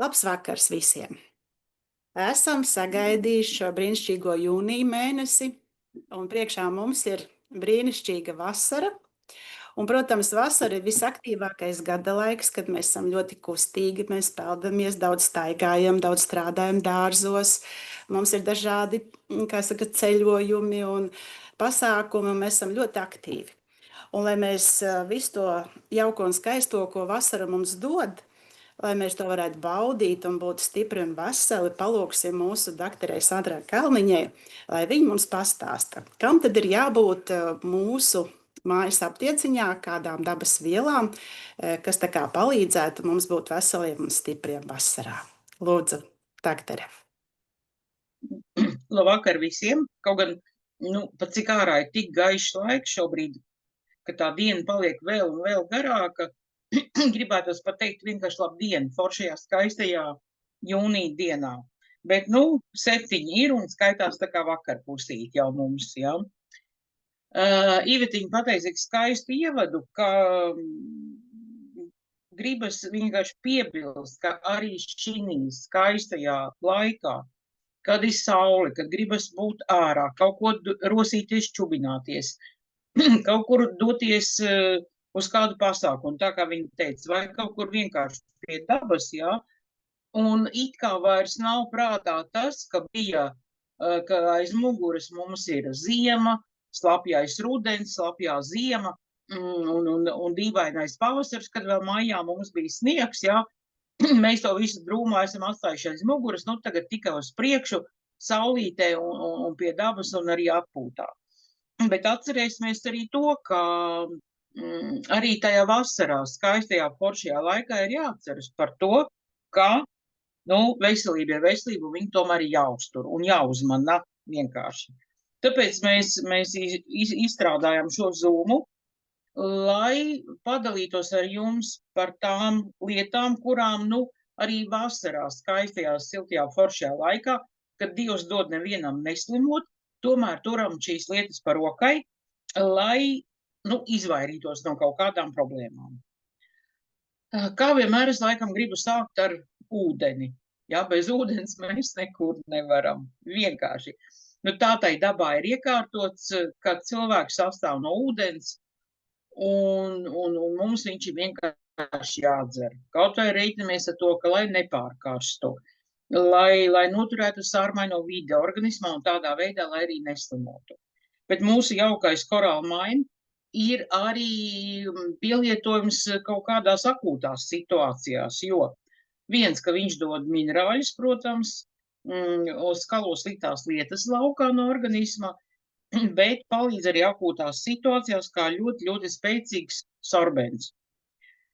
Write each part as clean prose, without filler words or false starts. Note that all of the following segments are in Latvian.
Labs vakars visiem! Esam sagaidījuši šo brīnišķīgo jūnija mēnesi, un priekšā mums ir brīnišķīga vasara. Un, protams, vasara ir visaktīvākais gada laiks, kad mēs esam ļoti kustīgi, mēs peldamies, daudz staigājam, daudz strādājam dārzos. Mums ir dažādi, ceļojumi un pasākumi, un mēs esam ļoti aktīvi. Un, lai mēs visu to jauko un skaisto, ko vasara mums dod, lai mēs to varētu baudīt un būt stipri un veseli, palūksim mūsu doktorei Sandrai Kalniņai, lai viņa mums pastāsta, kam tad ir jābūt mūsu mājas aptieciņā, kādām dabas vielām, kas tā kā palīdzētu mums būt veseliem un stipriem vasarā. Lūdzu, doktore. Labvakar visiem, kaut gan, pat cik ārā ir tik gaišs laiks šobrīd, ka tā diena paliek vēl un vēl garāka, gribētos pateikt vienkārši labdien, foršajā skaistajā jūnija dienā. Bet, 7 ir un skaitās tā kā vakarpusīt jau mums, jā. Ivetiņa pateica skaistu ievadu, ka gribas vienkārši piebilst, ka arī šī skaistajā laikā, kad ir saule, kad gribas būt ārā, kaut ko rosīties, čubināties, kaut kur doties uz kādu pasākumu, tā kā viņa teica, vai kaut kur vienkārši pie dabas, jā, un it kā vairs nav prātā tas, ka bija, ka aiz muguras mums ir ziema, slapjais rudens, slapjā ziema, un dīvainais pavasars, kad vēl maijā mums bija sniegs, jā, mēs to visu drūmā esam atstājuši aiz muguras, tagad tikai uz priekšu, saulītē un pie dabas un arī atpūtā. Bet atcerēsimies arī to, ka arī tajā vasarā, skaistajā, foršajā laikā ir jāatceras par to, ka, veselība ir veselība, un viņa tomēr ir jāuztur un jāuzmana vienkārši. Tāpēc mēs izstrādājam šo zūmu, lai padalītos ar jums par tām lietām, kurām, arī vasarā, skaistajā, siltajā, foršajā laikā, kad Dievs dod nevienam neslimot, tomēr turam šīs lietas par rokai, lai izvairītos no kaut kādām problēmām. Kā vienmēr es laikam gribu sākt ar ūdeni. Jā, bez ūdens mēs nekur nevaram. Vienkārši. Tā tai dabā ir iekārtots, ka cilvēks sastāv no ūdens, un mums viņš ir vienkārši jādzer. Kaut vai reiķinamies ar to, ka lai nepārkarstu, lai noturētu sārmaino vidi organismā un tādā veidā, lai arī neslimotu. Bet mūsu jaukais korāla maina ir arī pielietojums kaut kādās akūtās situācijās, jo viens, ka viņš dod minerāļus, protams, skalo sliktās lietas laukā no organisma, bet palīdz arī akūtās situācijās kā ļoti, ļoti spēcīgs sorbens.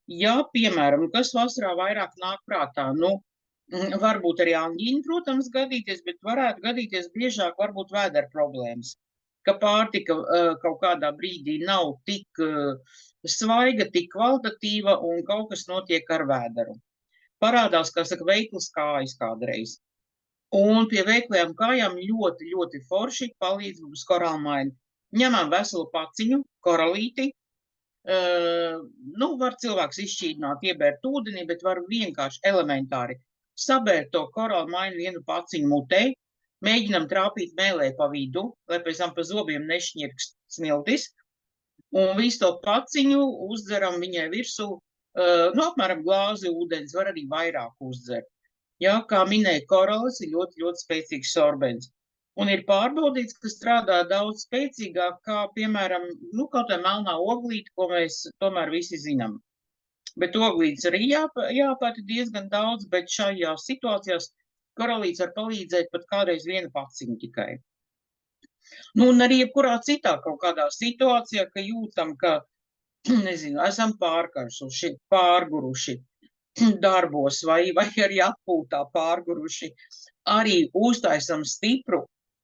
Ja, piemēram, kas vasarā vairāk nāk prātā, varbūt arī angīna, protams, gadīties, bet varētu gadīties biežāk varbūt vēdera problēmas, ka pārtika kaut kādā brīdī nav tik svaiga, tik kvalitatīva un kaut kas notiek ar vēderu. Parādās, kā saka, veiklas kājas kādreiz. Un pie veiklajām kājām ļoti, ļoti forši palīdz mums korāla maina. Ņemam veselu paciņu, koralīti, var cilvēks izšķīdināt, iebērt ūdenī, bet var vienkārši elementāri sabērt to korāla mainu vienu paciņu mutē, mēģinam trāpīt mēlē pa vidu, lai pēc tam pa zobiem nešņirkst smiltis, un visu to paciņu uzdzeram viņai virsū, apmēram glāzi ūdens, var arī vairāk uzdzert. Jā, kā minēja, korāls ir ļoti, ļoti spēcīgs sorbens. Un ir pārbaudīts, ka strādā daudz spēcīgāk, kā, piemēram, kaut vai melnā oglīte, ko mēs tomēr visi zinām. Bet oglītes arī jāpēta diezgan daudz, bet šajās situācijās koralīts var palīdzēt pat kādreiz viena paciņa tikai. Un arī jebkurā citā kaut kādā situācijā, ka jūtam, ka, esam pārkarsuši, pārguruši darbos vai arī atpūtā pārguruši, arī uztaisam stipru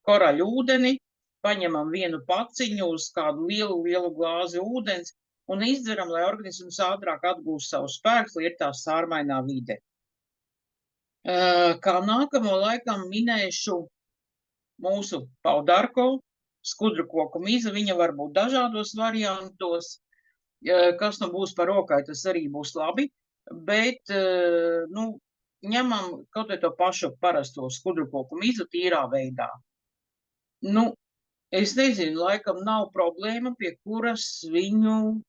koraļu ūdeni, paņemam vienu paciņu uz kādu lielu glāzi ūdens, un izdzeram, lai organisms ātrāk atgūst savu spēku, lai ir tā sārmainā vide. Kā nākamo laikam minēšu mūsu paudarko, skudru koku miza, viņa var būt dažādos variantos, kas būs par rokai, tas arī būs labi, bet, ņemam kaut vai to pašu parasto skudrukoku mizu tīrā veidā. Nu, es nezinu, laikam nav problēma, pie kuras viņu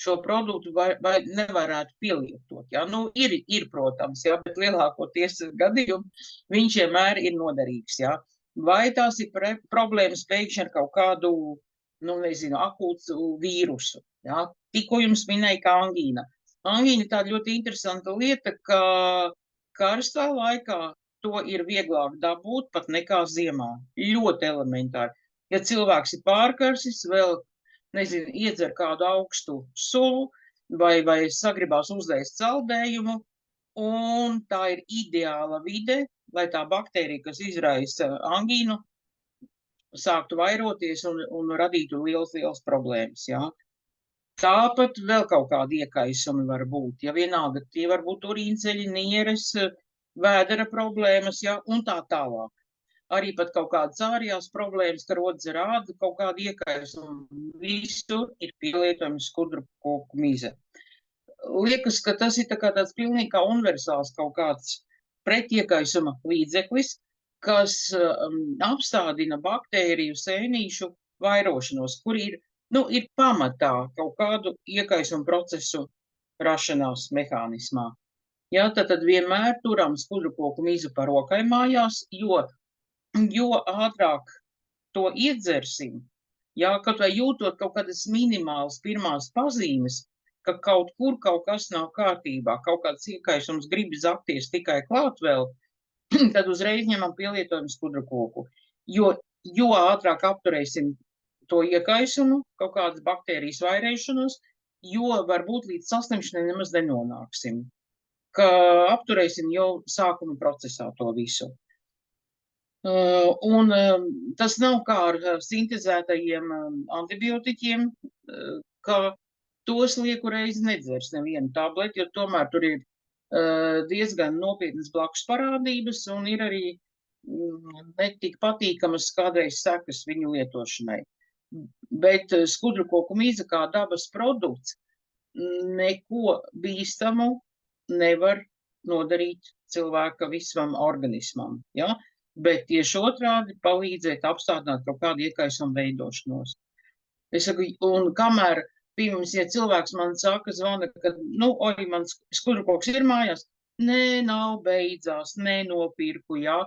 šo produktu vai nevarētu pielietot. Ja? Nu, ir, protams, ja? Bet lielākoties gadījumu viņš vienmēr ir noderīgs. Ja? Vai tās ir problēmas pēkšņi ar kaut kādu, nu, nezinu, akūtu vīrusu. Ja? Tikko jums minēja, kā angīna. Angīna ir tāda ļoti interesanta lieta, ka karstā laikā to ir vieglāk dabūt pat nekā ziemā. Ļoti elementāri. Ja cilvēks ir pārkarsis, vēl, nezinu, iedzer kādu augstu sulu vai sagribās uzlēst saldējumu, un tā ir ideāla vide, lai tā baktērija, kas izraisa angīnu, sāktu vairoties un radītu liels problēmas, jā. Tāpat vēl kaut kādi iekaisumi var būt, ja vienalga tie var būt urīnceļi, nieres, vēdera problēmas, jā, un tā tālāk. Arī pat kaut kādas ārējās problēmas, ka rodas rāda kaut kādu iekaisumu. Visur ir pielietojama skudrukoku mize. Liekas, ka tas ir tāds pilnīgi kā universāls kaut kāds pretiekaisuma līdzeklis, kas apstādina baktēriju sēnīšu vairošanos, kur ir pamatā kaut kādu iekaisumu procesu rašanās mehānismā. Jā, tad vienmēr turam skudrukoku mizu par rokai mājās, jo ātrāk to iedzersim, jā, kaut vai jūtot kaut kādas minimālas pirmās pazīmes, ka kaut kur kaut kas nav kārtībā, kaut kāds iekaisums grib zakties tikai klāt vēl, tad uzreiz ņemam pielietojumu skudrukoku. Jo ātrāk apturēsim to iekaisumu, kaut kādas baktērijas vairēšanos, jo varbūt līdz saslimšanai nemaz nenonāksim, ka apturēsim jau sākuma procesā to visu. Un tas nav kā ar sintezētajiem antibiotiķiem, ka tos lieku reizi nedzers nevienu tableti, jo tomēr tur ir diezgan nopietnas blakus parādības un ir arī netik patīkamas kādreiz sekas viņu lietošanai. Bet skudrukoku mize kā dabas produkts neko bīstamu nevar nodarīt cilvēka visam organismam, ja? Bet tieši otrādi palīdzēt apstādināt kaut kādu iekaisumu veidošanos. Es saku, un kamēr, pirms, ja cilvēks man saka, zvana, ka, oi, man skudrukoks ir mājās, nē, nav, beidzās, nenopirku, jā.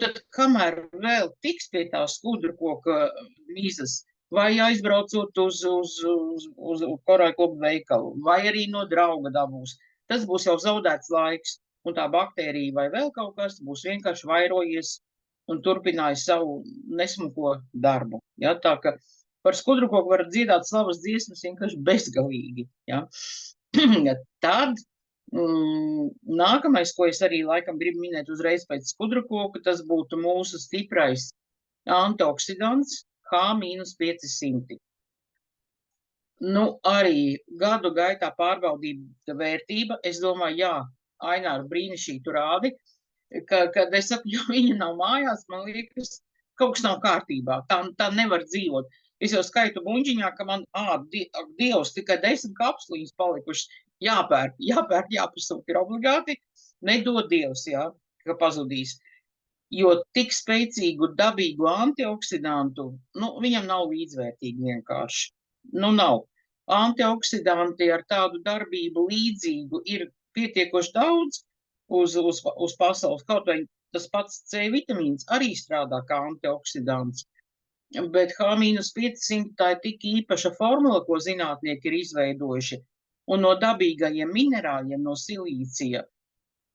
Tad kamēr vēl tiks pie tā skudrukoka mizas, vai aizbraucot uz Korāļu klubu veikalu, vai arī no drauga dabūs, tas būs jau zaudēts laiks. Un tā baktērija vai vēl kaut kas būs vienkārši vairojies un turpinājis savu nesmuko darbu. Ja? Tā ka par skudrukoku var dziedāt slavas dziesmas vienkārši bezgalīgi. Ja? Tad nākamais, ko es arī laikam gribu minēt uzreiz pēc skudrukoka, tas būtu mūsu stiprais antioksidants H-500. Arī gadu gaitā pārbaudīta vērtība, es domāju, jā, Aināru brīnišķīgi rādi, kad es saku, jo viņa nav mājās, man liekas, kaut kas nav kārtībā, tā nevar dzīvot. Es jau skaitu buņģiņā, ka man, Dievs, tikai 10 kapsliņas palikušas, jāpērk, jāpasūt ir obligāti, nedod Dievs, jā, ka pazudīs. Jo tik spēcīgu dabīgu antioksidantu, viņam nav līdzvērtīgi vienkārši. Nav. Antioksidanti ar tādu darbību līdzīgu ir pietiekoši daudz uz pasaules, kaut vai tas pats C vitamīns arī strādā kā antioksidants, bet H-500 tā ir tik īpaša formula, ko zinātnieki ir izveidojuši, un no dabīgajiem minerāļiem, no silīcija,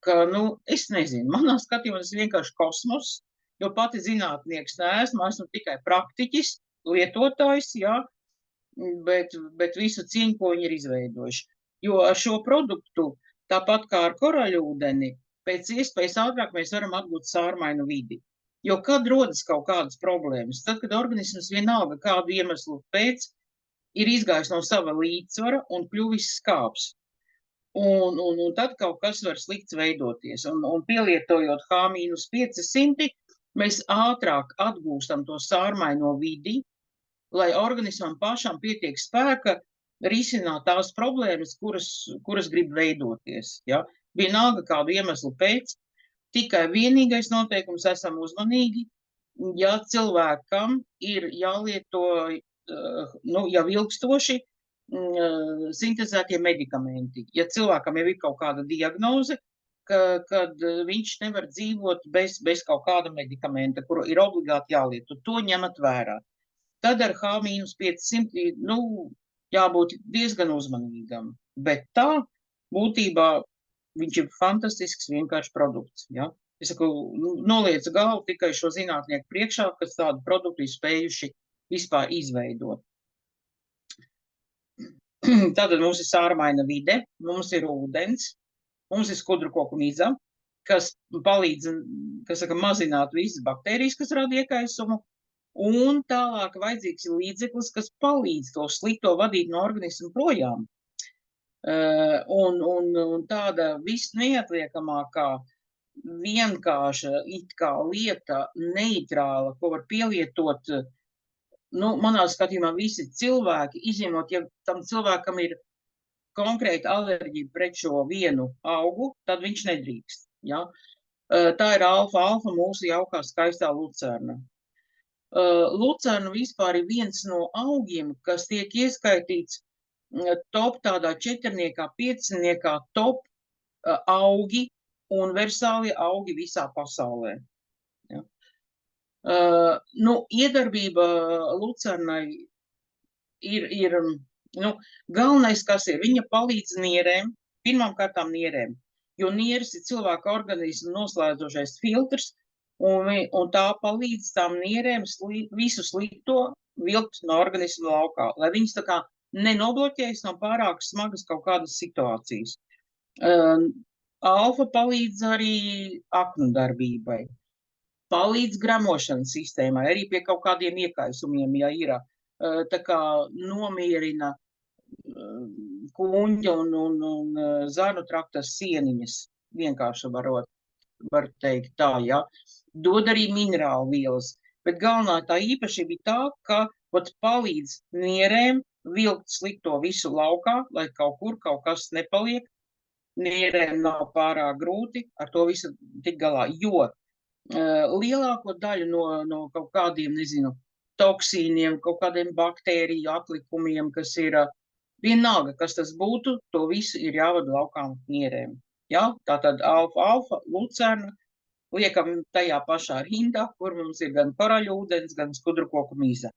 ka, es nezinu, manā skatījumā tas vienkārši kosmos, jo pati zinātnieks neesmu tikai praktiķis, lietotājs, jā, bet visu cieņu, ko viņi ir izveidojuši. Jo ar šo produktu, tāpat kā ar korāļūdeni, pēc iespējas ātrāk mēs varam atgūt sārmainu vidi. Jo kad rodas kaut kādas problēmas, tad, kad organisms vienalga kādu iemeslu pēc, ir izgājis no sava līdzsvara un kļuvis skāps. Un tad kaut kas var slikts veidoties. Un pielietojot H-500, mēs ātrāk atgūstam to sārmaino vidi, lai organismam pašam pietiek spēka risināt tās problēmas, kuras grib veidoties. Ja? vienalga kādu iemeslu pēc. Tikai vienīgais noteikums esam uzmanīgi, ja cilvēkam ir jālieto jau ilgstoši sintezētie medikamenti. Ja cilvēkam jau ir kaut kāda diagnoze, kad viņš nevar dzīvot bez kaut kāda medikamenta, kuru ir obligāti jālieto, to ņemat vērā. Tad ar H-500 jābūt diezgan uzmanīgam, bet tā būtībā viņš ir fantastisks vienkārši produkts. Ja? Es saku, noliecu galvu tikai šo zinātnieku priekšā, kas tādu produktu ir spējuši vispār izveidot. Tātad mums ir sārmaina vide, mums ir ūdens, mums ir skudrukoku miza, kas palīdz, mazināt visas baktērijas, kas rada iekaisumu, un tālāk vajadzīgs ir līdzeklis, kas palīdz to slikto vadīt no organismu projām. Un tāda visneatliekamākā, vienkārša it kā lieta, neitrāla, ko var pielietot, manā skatījumā visi cilvēki, izņemot, ja tam cilvēkam ir konkrēta alerģija pret šo vienu augu, tad viņš nedrīkst. Ja? Tā ir alfa mūsu jaukā skaistā lucerna. Lucerna vispār ir viens no augiem, kas tiek ieskaitīts top tādā 4-niekā, 5-niekā top augi, universālie augi visā pasaulē. Ja. Iedarbība lucernai ir galvenais, kas ir, viņa palīdz nierēm, pirmām kārtām nierēm, jo nieres ir cilvēka organismu noslēdzošais filtrs, un tā palīdz tām nierēm visu slikto vilkt no organismu laukā, lai viņas tā kā nenobloķējas no pārāk smagas kaut kādas situācijas. Alfa palīdz arī aknu darbībai, palīdz gremošanas sistēmai, arī pie kaut kādiem iekaisumiem, ja ir, tā kā nomierina kuņģa un zarnu traktas sieniņas, vienkārši var teikt tā, ja. Dod arī minerālu vielas, bet galvenā tā īpašība ir tā, ka palīdz nierēm vilkt slikto visu laukā, lai kaut kur kaut kas nepaliek, nierēm nav pārāk grūti ar to visu tik galā, jo lielāko daļu no kaut kādiem, toksīniem, kaut kādiem baktēriju atlikumiem, kas ir vienalga, kas tas būtu, to visu ir jāvada laukām nierēm. Ja? Tātad alfa, lucerna, liekam tajā pašā rindā, kur mums ir gan koraļūdens, gan skudrukoku miza.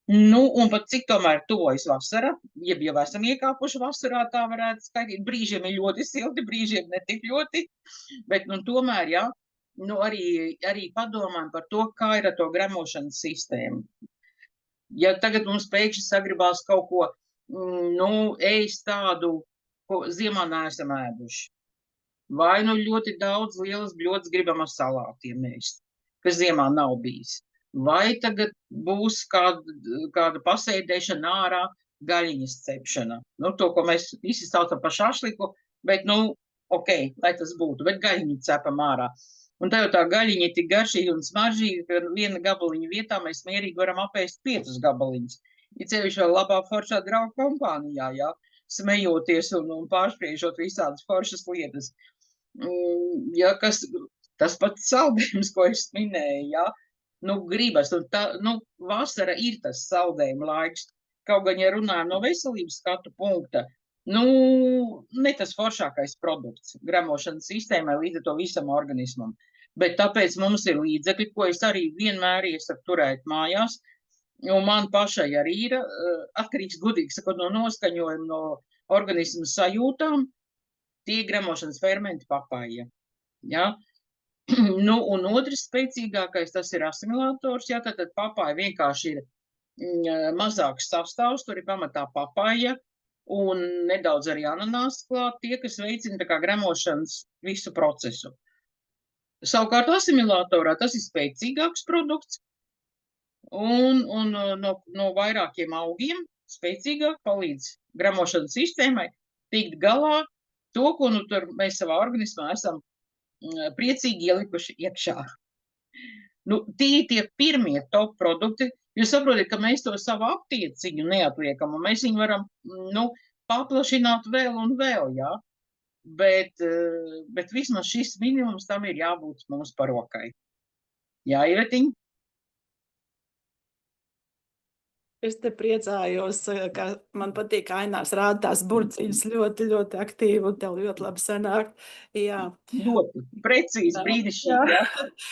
Un pat cik tomēr tuvojas vasara, ja jau esam iekāpuši vasarā, tā varētu skaitīt, brīžiem ir ļoti silti, brīžiem ne tik ļoti, bet tomēr, ja, arī padomājam par to, kā ir ar to gremošanas sistēmu. Ja tagad mums pēkšņi sagribās kaut ko, ēst tādu, ko ziemā neesam ēduši, vai ļoti daudz lielas bļodas gribam ar salātiem ēst, kas ziemā nav bijis. Vai tagad būs kāda pasēdēšana ārā, gaļiņas cepšana. To, ko mēs visi saucam par šašliku, bet, ok, lai tas būtu, bet gaļiņu cepam ārā. Un tā jau tā gaļiņa ir tik garšīga un smaržīga, ka viena gabaliņa vietā mēs mierīgi varam apēst 5 gabaliņus. Ir cevišķi vēl labā foršā draugu kompānijā, ja, smejoties un pārspriežot visādas foršas lietas. Ja, tas pats saldējums, ko es minēju, ja, gribas, vasara ir tas saldējuma laiks, kaut gan, ja runājam no veselības skatu punkta, ne tas foršākais produkts gremošanas sistēmai līdz ar to visam organismam, bet tāpēc mums ir līdzekļi, ko es arī vienmēr iesaku turēt mājās, un man pašai arī ir atkarīgs, gudīgi sakot, no noskaņojuma, no organismu sajūtām, tie gremošanas fermenti papaija, ja. Un otrs spēcīgākais, tas ir asimilators, ja, tad papaja vienkārši ir mazāks sastāvs, tur ir pamatā papaja un nedaudz arī ananās klāt, tie, kas veicina tā kā gremošanas visu procesu. Savukārt asimilatorā tas ir spēcīgāks produkts un no vairākiem augiem spēcīgāk palīdz gremošanas sistēmai tikt galā to, ko tur mēs savā organismā esam priecīgi ielikuši iekšā. Tie pirmie top produkti, jūs saprotat, ka mēs to savu aptieciņu neatliekam, un mēs viņu varam paplašināt vēl un vēl, jā. bet vismaz šis minimums tam ir jābūt mums par rokai. Jā, Ivetiņ? Es te priecājos, ka man patīk ainās rāda tās burciņas ļoti, ļoti aktīvi un tev ļoti labi sanāk. Jā. Ļoti precīzi, brīnišķīgi, jā.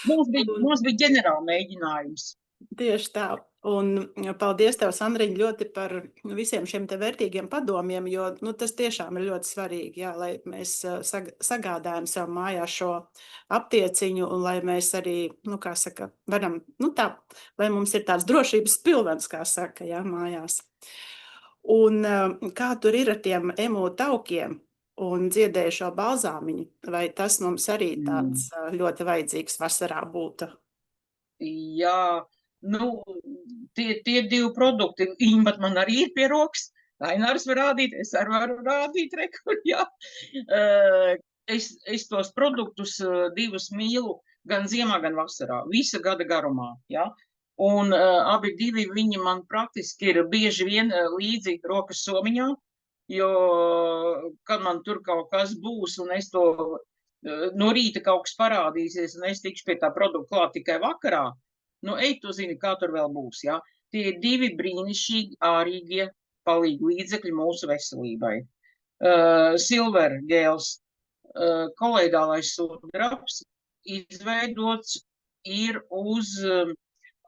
Mums bija ģenerāla mēģinājums. Tieši tā. Un paldies tev, Sandriņ, ļoti par visiem šiem te vērtīgiem padomiem, jo tas tiešām ir ļoti svarīgi, jā, lai mēs sagādājam sev mājās šo aptieciņu un lai mēs arī, kā saka, varam, lai mums ir tāds drošības pilvens, kā saka, jā, mājās. Un kā tur ir ar tiem emu taukiem un dziedējušo balzāmiņu? Vai tas mums arī tāds ļoti vajadzīgs vasarā būtu? Jā, tie divi produkti, Imbat man arī ir pie rokas, Ainārs var rādīt, es arī varu rādīt, rekur, jā. Es tos produktus divus mīlu gan ziemā, gan vasarā, visa gada garumā, jā. Un abi divi viņi man praktiski ir bieži vien līdzi rokas somiņā, jo, kad man tur kaut kas būs un es to no rīta kaut kas parādīsies un es tikšu pie tā produkta klāt tikai vakarā, ej, tu zini, kā tur vēl būs, jā. Tie ir divi brīnišķīgi ārīgie palīgi līdzekļi mūsu veselībai. Silver gēls, koloidālais sudrabs, izveidots ir uz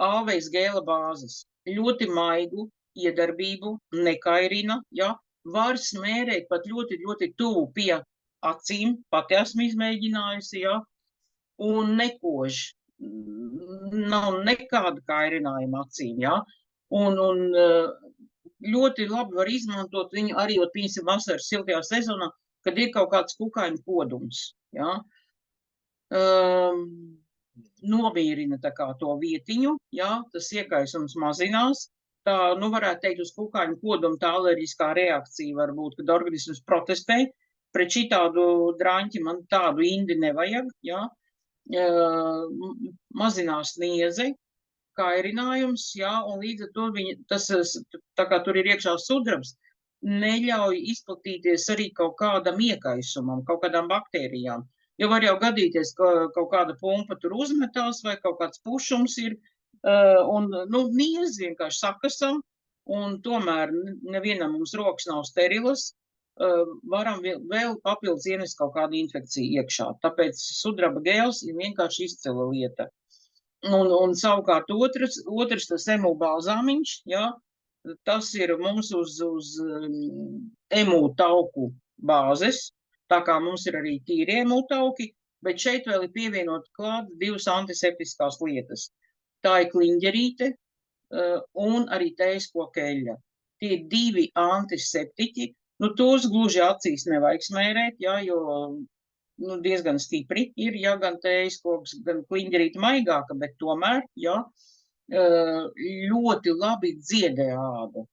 āvejas gēla bāzes. Ļoti maigu iedarbību, nekairina, jā. Var smērēt pat ļoti, ļoti tuvu pie acīm, pati esmu izmēģinājusi, jā. Un nekož. Nav nekāda kairinājuma acīm, jā. Un ļoti labi var izmantot viņu arī, piemēram, vasaras siltajā sezonā, kad ir kaut kāds kukaiņu kodums, jā. Nomierina tā kā to vietiņu, jā, tas iekaisums mazinās. Tā, varētu teikt, uz kukaiņu kodumu tā alerģiskā reakcija var būt, kad organisms protestē. Pret šitādu drāņķi man tādu indi nevajag, jā. Mazinās nieze, kairinājums, jā, un līdz ar to tā kā tur ir iekšā sudrabs, neļauj izplatīties arī kaut kādam iekaisumam, kaut kādām baktērijām. Jo var jau gadīties, ka kaut kāda pumpa tur uzmetās vai kaut kāds pušums ir, un, niezi vienkārši sakasam, un tomēr nevienam mums rokas nav sterilas, varam vēl papildus ienest kaut kādu infekciju iekšā. Tāpēc sudraba gēls ir vienkārši izcila lieta. Un savukārt otrs tas emu balzāmiņš, jā, tas ir mums uz emu tauku bāzes, tā kā mums ir arī tīri emu tauki, bet šeit vēl ir pievienot klāt divas antiseptiskās lietas. Tā ir kliņģerīte un arī tējas kokeļa. Tie divi antiseptiķi, tos gluži acīs nevajag smērēt, jā, jo diezgan stipri ir, jā, gan tējas koks, gan kliņģerīte maigāka, bet tomēr, jā, ļoti labi dziedē ādu.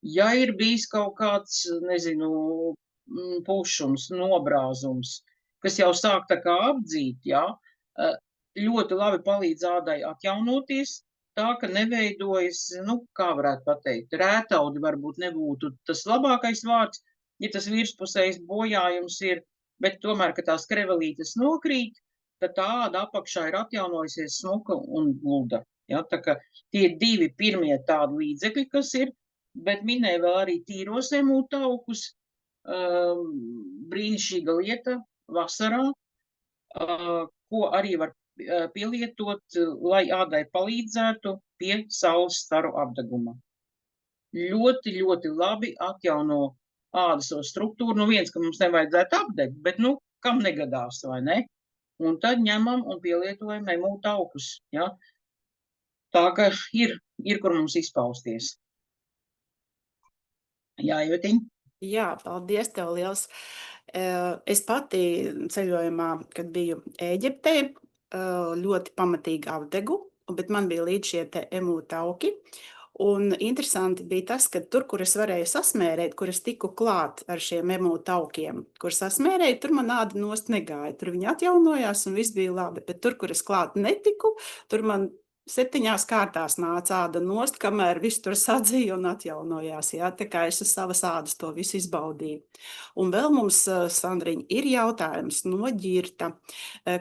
Ja ir bijis kaut kāds, nezinu, pušums, nobrāzums, kas jau sāk tā kā apdzīt, jā, ļoti labi palīdz ādai atjaunoties, tā, ka neveidojas, kā varētu pateikt, rētaudi varbūt nebūtu tas labākais vārds, ja tas virspusējs bojājums ir, bet tomēr, ka tās krevelītes nokrīt, tad tā āda apakšā ir atjaunojusies smuka un gluda. Ja, tā kā tie divi pirmie tādi līdzekļi, kas ir, bet minēja vēl arī tīros emu taukus, brīnišķīga lieta vasarā, ko arī var pielietot, lai ādai palīdzētu pie saules staru apdeguma. Ļoti, ļoti labi atjauno ādas struktūru. Viens, ka mums nevajadzētu apdegt, bet, kam negadās, vai ne? Un tad ņemam un pielietojam emu taukus, ja? Tā, ka ir, kur mums izpausties. Jā, Ivetiņ? Jā, paldies tev liels. Es pati ceļojumā, kad biju Ēģiptē, ļoti pamatīgi apdegu, bet man bija līdz šie te emu tauki. Un interesanti bija tas, ka tur, kur es varēju sasmērēt, kur es tiku klāt ar šiem emu taukiem, kur sasmērēju, tur man āda nost negāja. Tur viņi atjaunojās un viss bija labi, bet tur, kur es klāt netiku, tur man 7 kārtās nāca āda nost, kamēr viss tur sadzīja un atjaunojās. Jā, tā kā es uz savas ādas to visu izbaudīju. Un vēl mums, Sandriņa, ir jautājums no Ģirta.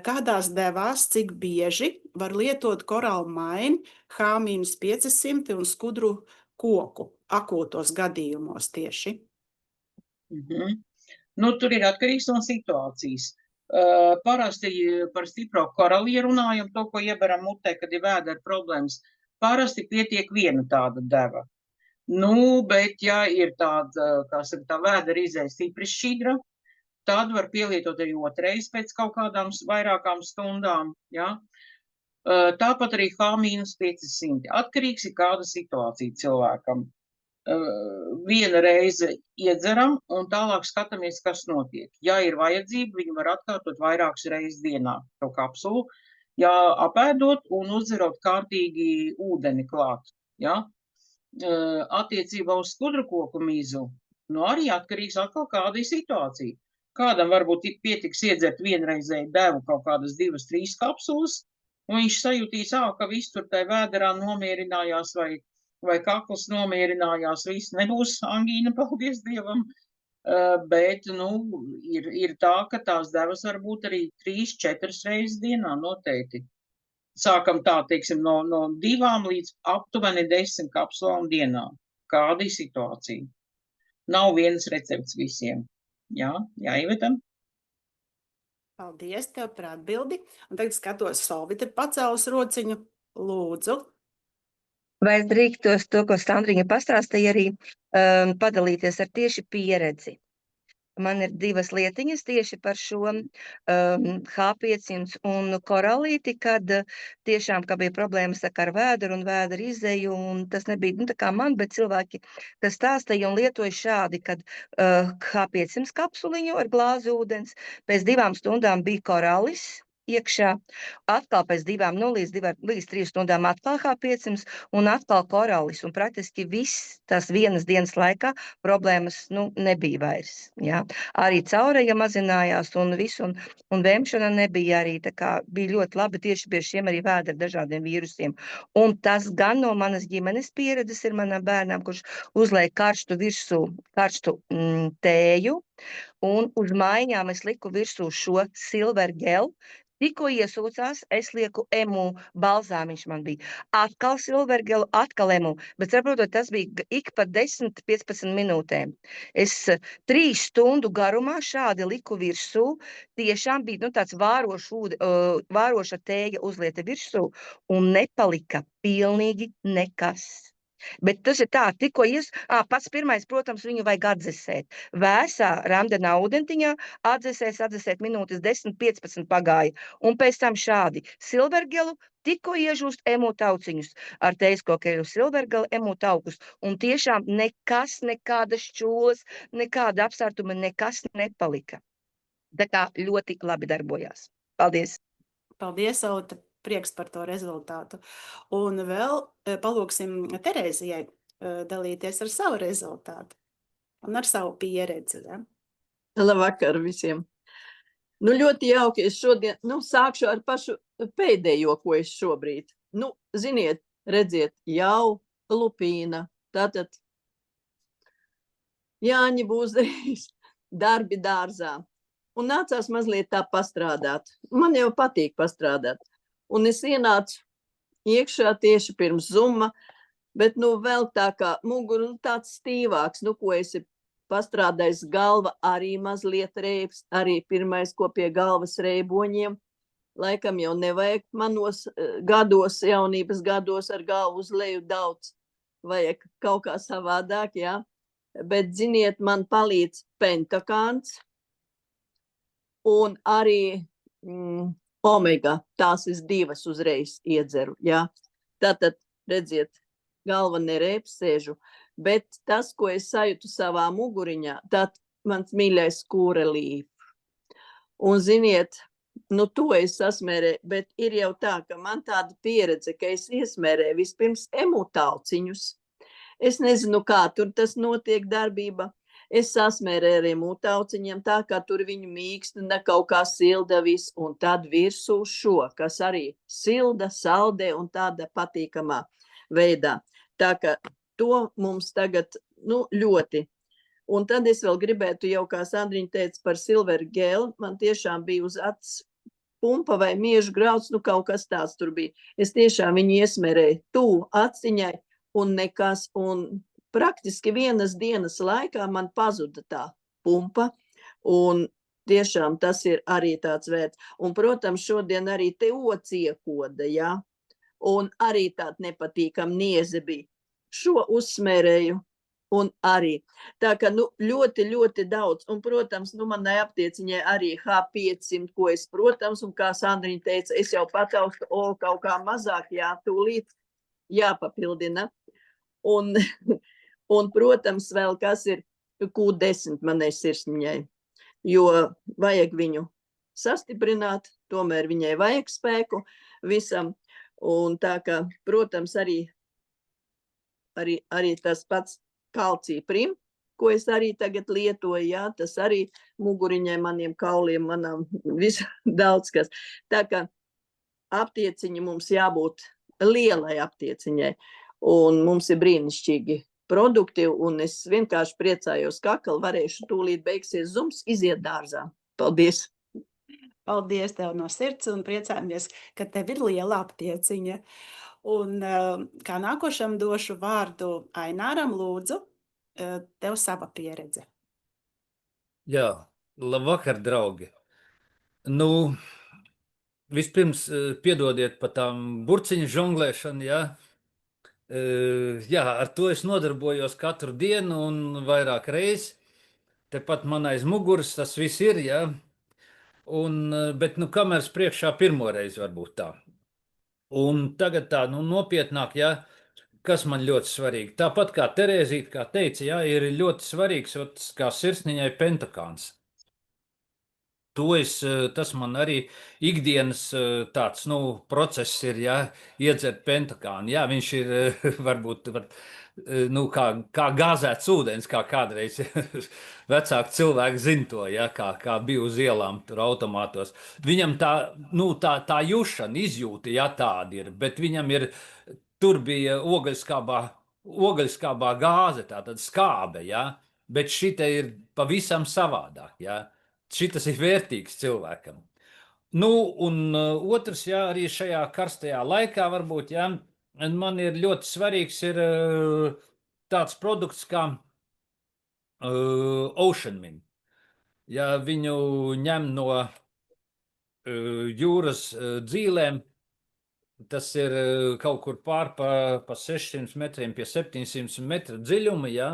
Kādās devās, cik bieži var lietot korālu maini H-500 un skudru koku akūtos gadījumos tieši? Nu, tur ir atkarīgs no situācijas. Parasti par stipro korali runājam, to, ko ieberam mutē, kad ir vēdera problēmas. Parasti pietiek viena tāda deva. Nu, bet ja ir tāda, kā saka, tā vēdera izēja stipri šķidra, tad var pielietot arī otrais pēc kaut kādām vairākām stundām, ja? Tāpat arī H-500. Atkarīgs ir kāda situācija cilvēkam. Viena reize iedzeram un tālāk skatāmies, kas notiek. Ja ir vajadzība, viņi var atkārtot vairākas reizes dienā to kapsulu, ja apēdot un uzdzerot kārtīgi ūdeni klāt. Ja? Attiecībā uz skudru koku mizu, nu arī atkarīgs atkal kāda ir situācija. Kādam varbūt pietiks iedzert vienreizēju devu kaut kādas 2-3 kapsulas, un viņš sajūtīs, ka viss tur tai vēderā nomierinājās vai kakls nomierinājās, viss nebūs angīna, paldies Dievam, bet, nu, ir tā, ka tās devas var būt arī 3-4 reizes dienā noteikti. Sākam tā, teiksim, no 2 līdz aptuveni 10 kapsulām dienā. Kāda ir situācija? Nav vienas recepts visiem. Jā, Ivetam? Paldies tev par atbildi. Un tagad skatos, Solvita ir pacēlus rociņu. Lūdzu. Vai es drīkstos to, ko Sandriņa pastāstīja, arī padalīties ar tieši pieredzi? Man ir 2 lietiņas tieši par šo H-500 un koralīti, kad tiešām, ka bija problēmas ar vēderu un vēdera izēju, un tas nebija, nu, tā kā man, bet cilvēki, kas stāstīja un lietoja šādi, kad H-500 kapsuliņu ar glāzi ūdens, pēc 2 stundām bija koralis iekšā, atkal pēc 2, nu, līdz 3 stundām atkal H-500 un atkal koralis, un praktiski viss tās vienas dienas laikā problēmas, nu, nebija vairs, jā. Arī caureja mazinājās un viss, un vēmšana nebija arī, tā kā bija ļoti labi tieši pie šiem arī vēdera dažādiem vīrusiem. Un tas gan no manas ģimenes pieredzes ir manam bērnam, kurš uzlēja karstu tēju, un uz maiņām es liku virsū šo silver gelu. Tikko iesūcās, es lieku emu balzāmiņš man bija. Atkal silvergelu, atkal emu, bet saprotot, tas bija ik pa 10-15 minūtēm. Es 3 stundu garumā šādi liku virsū, tiešām bija, nu, tāds vāroša tēja uzlieta virsū, un nepalika pilnīgi nekas. Bet tas ir tā, tikko pats pirmais, protams, viņu vajag atdzesēt. Vēsā ramdenā ūdentiņā atdzesēt minūtes 10-15 pagāja. Un pēc tam šādi silvergelu, tikko iežūst emu tauciņus ar teiskokeļu silvergelu emu taukus. Un tiešām nekas, nekādas šķūlas, nekāda apsārtuma, nekas nepalika. Tā kā ļoti labi darbojās. Paldies! Paldies, Olta! Prieks par to rezultātu. Un vēl palūksim Terēzijai dalīties ar savu rezultātu un ar savu pieredzi. Ja? Labvakar visiem. Nu, ļoti jauki. Es šodien, sākšu ar pašu pēdējo, ko es šobrīd. Nu, ziniet, redziet, jau lupīna. Tātad Jāņi būs drīz darbi dārzā. Un nācās mazliet tā pastrādāt. Man jau patīk pastrādāt. Un es ienācu iekšā tieši pirms zuma, bet, vēl tā kā muguru tāds stīvāks, ko esi pastrādājis, galva arī mazliet reips, arī pirmais, ko pie galvas reiboņiem. Laikam jau nevajag manos gados, jaunības gados ar galvu uz leju daudz. Vajag kaut kā savādāk, jā. Bet, ziniet, man palīdz pentakāns un arī omega, tās es 2 uzreiz iedzeru, jā. Tātad, redziet, galva nereips sēžu, bet tas, ko es sajūtu savā muguriņā, tad mans mīļais kūrelīf. Un, ziniet, to es sasmērēju, bet ir jau tā, ka man tāda pieredze, ka es iesmērēju vispirms emu tauciņus. Es nezinu, kā tur tas notiek darbība. Es sasmērēju arī mūtauciņiem tā, kā tur viņu mīksti, ne kaut kā silda viss, un tad virsū šo, kas arī silda, saldē un tāda patīkamā veidā. Tā ka to mums tagad, ļoti. Un tad es vēl gribētu jau, kā Sandriņa teica par silver gēlu, man tiešām bija uz acs pumpa vai miežu grauds, kaut kas tāds tur bija. Es tiešām viņu iesmērēju tuvu aciņai un nekas, un praktiski vienas dienas laikā man pazuda tā pumpa, un tiešām tas ir arī tāds vērts. Un, protams, šodien arī te ots iekoda, ja? Un arī tāda nepatīkam nieze bija. Šo uzsmērēju. Un arī. Tā ka, ļoti, ļoti daudz. Un, protams, manai aptieciņai arī H500, ko es, protams, un kā Sandriņa teica, es jau pataustu, kaut kā mazāk, tūlīt jāpapildina. Un, protams, vēl kas ir Q10 manai sirsniņai, jo vajag viņu sastiprināt, tomēr viņai vajag spēku visam. Un tā kā, protams, arī tas pats kalcija prim, ko es arī tagad lietoju, tas arī muguriņai, maniem kauliem, manam daudz kas. Tā kā aptieciņa mums jābūt lielai aptieciņai, un mums ir brīnišķīgi produkti, un es vienkārši priecājos, ka atkal varēšu tūlīt beigsies zums, iziet dārzā. Paldies! Paldies tev no sirds un priecājamies, ka tev ir liela aptieciņa. Un kā nākošam došu vārdu Aināram, lūdzu, tev sava pieredze. Jā, labvakar, draugi. Vispirms piedodiet par tām burciņu žonglēšanu, jā. Jā, ar to es nodarbojos katru dienu un vairāk reiz. Tepat man aiz muguras tas viss ir, jā. Bet kamēr priekšā pirmo reizi varbūt tā. Un tagad tā, nopietnāk, jā, kas man ļoti svarīgi. Tāpat kā Terēzīte, kā teica, jā, ir ļoti svarīgs, kā sirsniņai pentakāns. Tas man arī ikdienas tāds, process ir, jā, iedzert pentakānu. Jā, viņš ir varbūt, kā gāzēts ūdens, kā kādreiz vecāki cilvēki zina to, jā, kā bija uz ielām tur automātos. Viņam tā jušana, izjūta, jā, tāda ir, bet viņam ir, tur bija ogaļskābā gāze, tātad skābe, jā, bet šita ir pavisam savādāk, jā. Šitas ir vērtīgs cilvēkam. Un otrs, jā, arī šajā karstajā laikā varbūt, jā, man ir ļoti svarīgs ir tāds produkts kā Ocean Min. Ja viņu ņem no jūras dzīlēm, tas ir kaut kur pār pa 600 metriem pie 700 metru dziļuma, jā.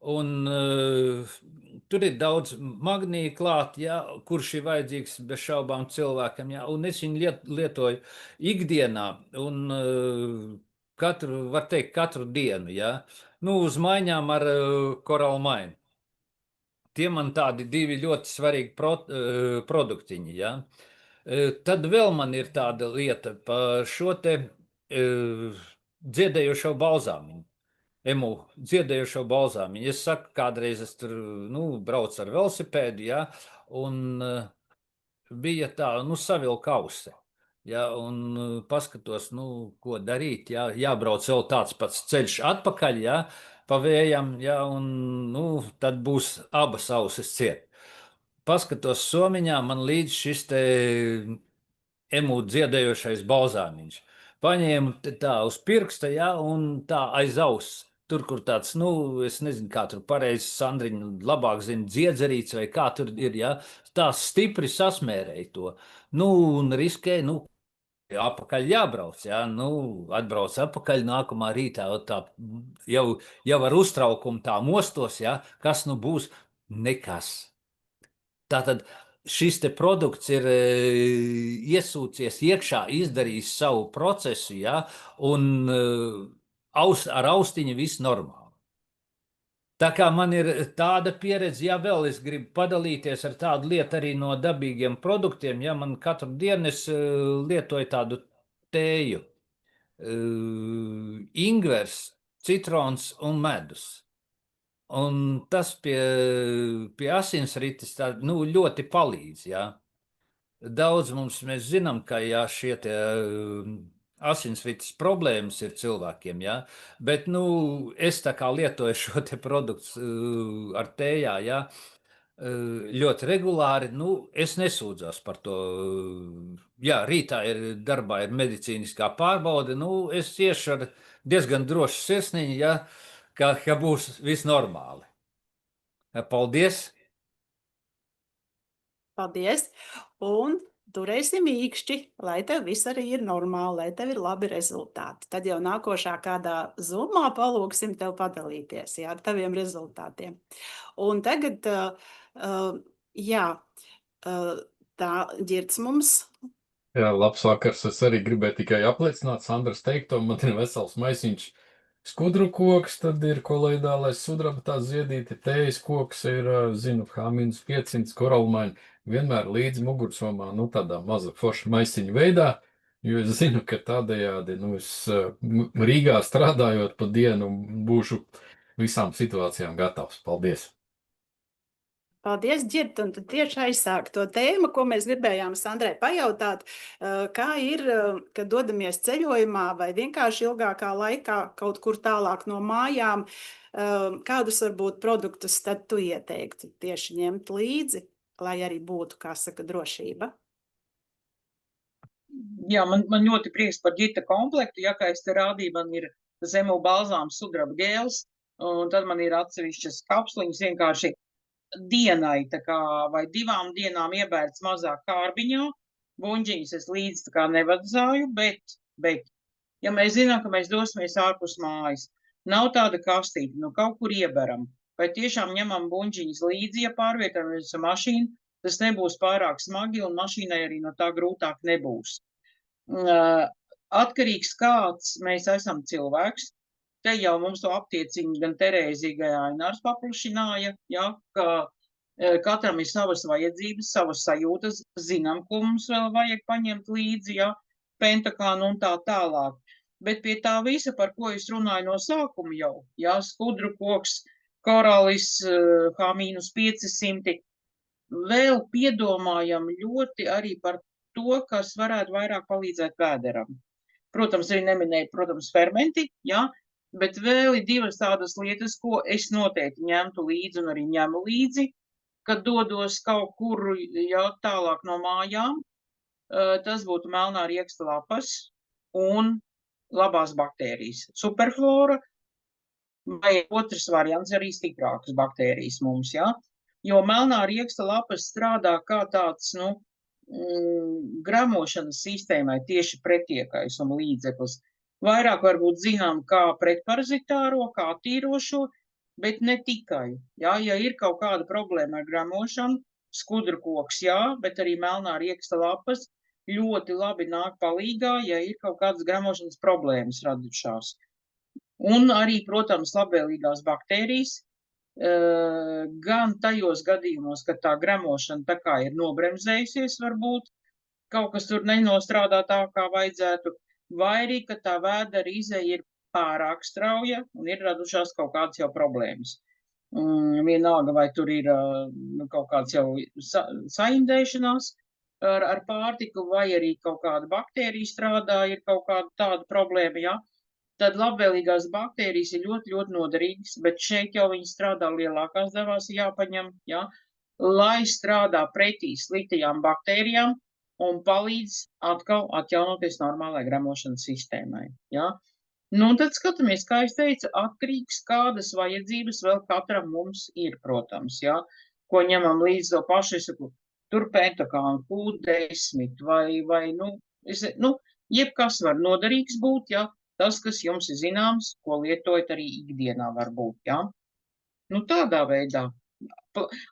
Un tur ir daudz magnija klāt, jā, kurš ir vajadzīgs bez šaubām cilvēkam, jā, un es viņu lietoju ikdienā, un katru dienu, jā, uz maiņām ar koralmainu. Tie man tādi divi ļoti svarīgi produktiņi, jā. Tad vēl man ir tāda lieta par šo te dziedējošo balzāmiņu. Dziedējošo balzāmiņu. Es saku, kādreiz es tur, braucu ar velosipēdu, jā, un bija tā, savilka ausi, jā, un paskatos, ko darīt, jā, jābrauc vēl tāds pats ceļš atpakaļ, jā, pa vējam, jā, un, tad būs abas ausis ciet. Paskatos somiņā, man līdz šis te dziedējošais balzāmiņš. Paņēmu tā uz pirksta, jā, un tā aiz auss. Tur, kur tāds, es nezinu, kā tur pareizi Sandriņa labāk zina, dziedzerīts vai kā tur ir, jā, tā stipri sasmērēja to. Un riskēja, apakaļ jābrauc, jā, atbrauc apakaļ nākamā rītā, tā jau ar uztraukumu tā mostos, jā, kas būs? Nekas. Tātad šis te produkts ir iesūcies iekšā, izdarījis savu procesu, jā, un ar austiņu viss normāli. Tā kā man ir tāda pieredze, jā, vēl es gribu padalīties ar tādu lietu arī no dabīgiem produktiem, jā, man katru dienu es lietoju tādu tēju. Ingvers, citrons un medus. Un tas pie asinsrites tā, nu, ļoti palīdz, jā. Daudz mēs zinām, ka jā, šie te asinsrites problēmas ir cilvēkiem, jā, bet, nu, es tā kā lietoju šo te produktu ar tējā, jā, ļoti regulāri, nu, es nesūdzos par to. Jā, rītā darbā ir medicīniskā pārbaude, nu, es iešu ar diezgan drošu sirsniņu, jā, ka būs viss normāli. Paldies! Paldies! Un turēsim īkšķi, lai tev viss arī ir normāli, lai tev ir labi rezultāti. Tad jau nākošā kādā Zoomā palūksim tev padalīties, jā, ar taviem rezultātiem. Un tagad, jā, tā Ģirds mums. Jā, labs vakars. Es arī gribēju tikai apliecināt Sandras teikto. Man ir vesels maisiņš skudru koks, tad ir koloidālais sudrabatā ziedīti, tējas koks ir, zinu, H-500 koralmaini, vienmēr līdz mugursomā, nu, tādā maza forša maisiņa veidā, jo es zinu, ka tādējādi, nu, es Rīgā strādājot pa dienu būšu visām situācijām gatavs. Paldies! Paldies, Ģirt, un tad tieši aizsāk to tēmu, ko mēs gribējām Sandrai pajautāt, kā ir, kad dodamies ceļojumā vai vienkārši ilgākā laikā kaut kur tālāk no mājām, kādus varbūt produktus tad tu ieteiktu tieši ņemt līdzi, lai arī būtu, kā saka, drošība? Jā, man ļoti prieks par Ģirta komplektu, ja kā es te rādīju, man ir zemu balzāms sudraba gēls, un tad man ir atsevišķas kapsliņas vienkārši dienai, tā kā, vai 2 dienām iebērts mazā kārbiņā, buņģiņas es līdz tā kā nevadzāju, bet, ja mēs zinām, ka mēs dosimies ārpus mājas, nav tāda kastīte, nu kaut kur ieberam, vai tiešām ņemam buņģiņas līdzi, ja pārvietojamies ar mašīnu, tas nebūs pārāk smagi un mašīnai arī no tā grūtāk nebūs. Atkarīgs kāds mēs esam cilvēks, te jau mums to aptieciņu gan Terēzija Ainārs paplašināja, ja, ka katram ir savas vajadzības, savas sajūtas, zinām, ko mums vēl vajag paņemt līdzi, ja, pentakānu un tā tālāk. Bet pie tā visa, par ko es runāju no sākuma jau, ja, skudru koks, koralis, H-500, vēl piedomājam ļoti arī par to, kas varētu vairāk palīdzēt vēderam. Protams, arī neminēju, protams, fermenti, ja, bet vēl ir 2 tādas lietas, ko es noteikti ņemtu līdzi un arī ņemu līdzi, kad dodos kaut kur, ja, tālāk no mājām. Tas būtu melnā rieksta lapas un labās baktērijas. Superflora vai otrs variants arī stiprākas baktērijas mums, ja, jo melnā rieksta lapas strādā kā tāds, nu, gramošanas sistēmai tieši pretiekais un līdzeklis. Vairāk varbūt zinām kā pretparazitāro, kā tīrošo, bet ne tikai. Jā, ja ir kaut kāda problēma ar gramošanu, skudru koks, jā, bet arī melnā rieksta lapas ļoti labi nāk palīgā, ja ir kaut kādas gramošanas problēmas radušās. Un arī, protams, labvēlīgās baktērijas, gan tajos gadījumos, kad tā gramošana tā kā ir nobremzējusies varbūt, kaut kas tur nenostrādā tā, kā vajadzētu, vai arī, ka tā vēdera izeja ir pārāk strauja un ir radušās kaut kādas jau problēmas. Vienalga, vai tur ir kaut kāds jau saindēšanās ar pārtiku, vai arī kaut kāda baktērija strādā, ir kaut kāda tāda problēma, ja? Tad labvēlīgās baktērijas ir ļoti, ļoti noderīgas, bet šeit jau viņi strādā lielākās devās jāpaņem, ja? Lai strādā pretī sliktajām baktērijām, un palīdz atkal atjaunoties normālai gramošanas sistēmai. Ja? Nu, un tad skatāmies, kā es teicu, atkarīgs, kādas vajadzības vēl katram mums ir, protams, ja? Ko ņemam līdz to pašu, es saku, tur pentakānu, Q10 vai jebkas var noderīgs būt, ja? Tas, kas jums ir zināms, ko lietojat arī ikdienā var būt, ja? Nu, tādā veidā.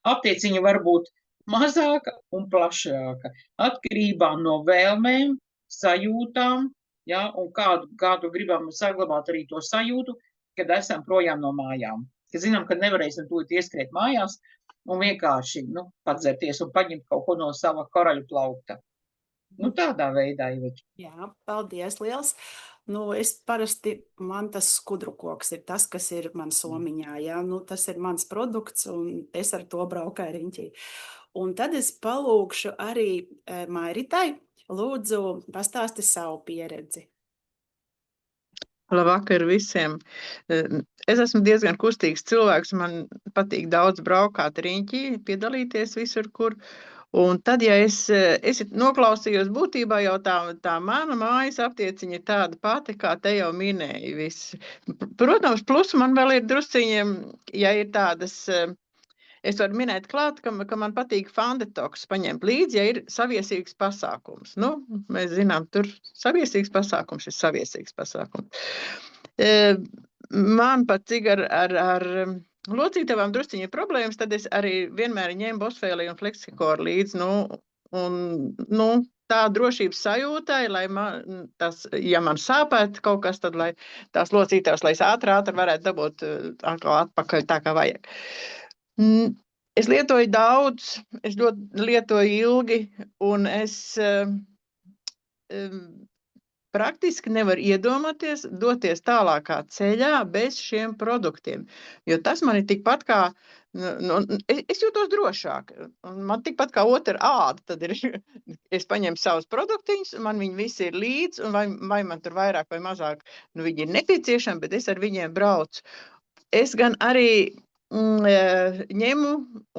Aptieciņa var būt mazāka un plašāka, atkarībā no vēlmēm, sajūtām, ja, un kādu gribam saglabāt arī to sajūtu, kad esam projām no mājām. Kad zinām, ka nevarēsim tūlīt ieskriet mājās un vienkārši, padzerties un paņemt kaut ko no sava koraļu plaukta. Nu, tādā veidā, Iveķi. Jā, paldies liels. es parasti, man tas skudru koks ir tas, kas ir man somiņā, jā, tas ir mans produkts, un es ar to braukāju riņķī. Un tad es palūkšu arī Mairitai, lūdzu, pastāsti savu pieredzi. Labvakar visiem. Es esmu diezgan kustīgs cilvēks, man patīk daudz braukāt riņķī, piedalīties visur, kur. Un tad, ja es noklausījos būtībā jau tā mana mājas aptieciņa ir tāda pati, kā te jau minēja visi. Protams, plus man vēl ir drusciņiem, ja ir tādas, es varu minēt klāt, ka man patīk Fandetoks paņemt līdzi, ja ir saviesīgs pasākums. Mēs zinām, tur saviesīgs pasākums ir saviesīgs pasākums. Man pat cik ar locītavām drusciņi ir problēmas, tad es arī vienmēr ņēmu Bosfēliju un Flexikoru līdzi, tā drošības sajūtai, lai ja man sāpētu kaut kas, tad lai tās locītavas, lai es ātri varētu dabūt atkal atpakaļ tā, kā vajag. Es lietoju daudz, es ļoti lietoju ilgi, un es praktiski nevaru iedomāties doties tālākā ceļā bez šiem produktiem, jo tas man ir tikpat kā, es jūtos drošāk, un man tikpat kā otra āda, tad es paņemu savus produktiņus, man viņi visi ir līdz, un vai man tur vairāk vai mazāk, viņi ir nepieciešami, bet es ar viņiem braucu. Es gan arī ņemu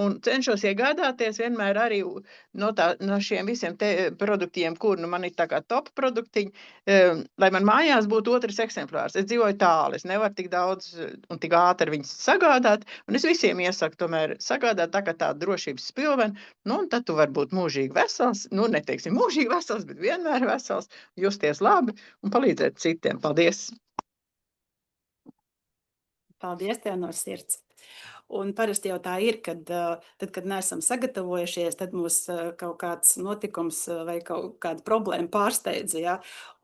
un cenšos iegādāties vienmēr arī no šiem visiem produktiem, kur man ir tā kā top produktiņi, lai man mājās būtu otrs eksemplārs. Es dzīvoju tālu, es nevaru tik daudz un tik ātri viņus sagādāt, un es visiem iesaku tomēr sagādāt tā kā tāda drošības spilvena, un tad tu vari būt mūžīgi vesels, neteiksim mūžīgi vesels, bet vienmēr vesels, justies labi un palīdzēt citiem. Paldies! Paldies tev no sirds! Un parasti jau tā ir, kad neesam sagatavojušies, tad mūs kaut kāds notikums vai kaut kāda problēma pārsteidza, ja?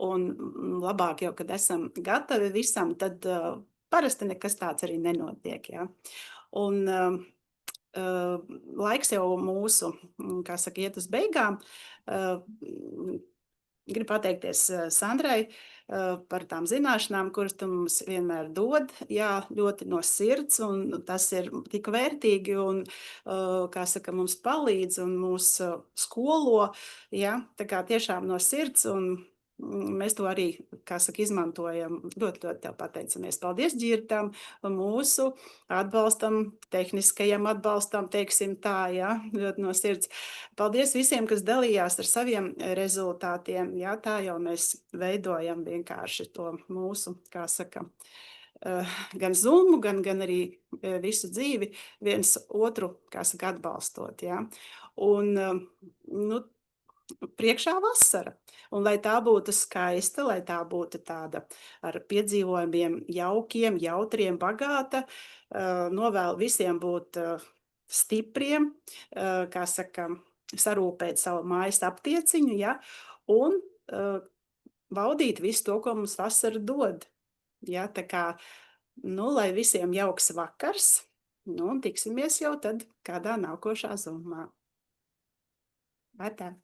Un labāk jau, kad esam gatavi visam, tad parasti nekas tāds arī nenotiek, ja? Un laiks jau mūsu, kā saka, iet uz beigām. Gribu pateikties Sandrai par tām zināšanām, kuras tu mums vienmēr dod, jā, ļoti no sirds, un tas ir tik vērtīgi, un, kā saka, mums palīdz un mūs skolo, jā, tā kā tiešām no sirds, un mēs to arī, kā saka, izmantojam. Ļoti, ļoti tev pateicamies. Paldies Ģirtam, mūsu atbalstam, tehniskajam atbalstam, teiksim tā, jā, ļoti no sirds. Paldies visiem, kas dalījās ar saviem rezultātiem, jā, tā jau mēs veidojam vienkārši to mūsu, kā saka, gan Zoomu, gan arī visu dzīvi viens otru, kā saka, atbalstot, jā. Un, priekšā vasara, un lai tā būtu skaista, lai tā būtu tāda ar piedzīvojumiem jaukiem, jautriem, bagāta, novēlu visiem būt stipriem, kā saka, sarūpēt savu mājas aptieciņu, ja, un baudīt visu to, ko mums vasara dod. Ja, tā kā, lai visiem jauks vakars, un tiksimies jau tad kādā nākošā Zoomā. Vai tā?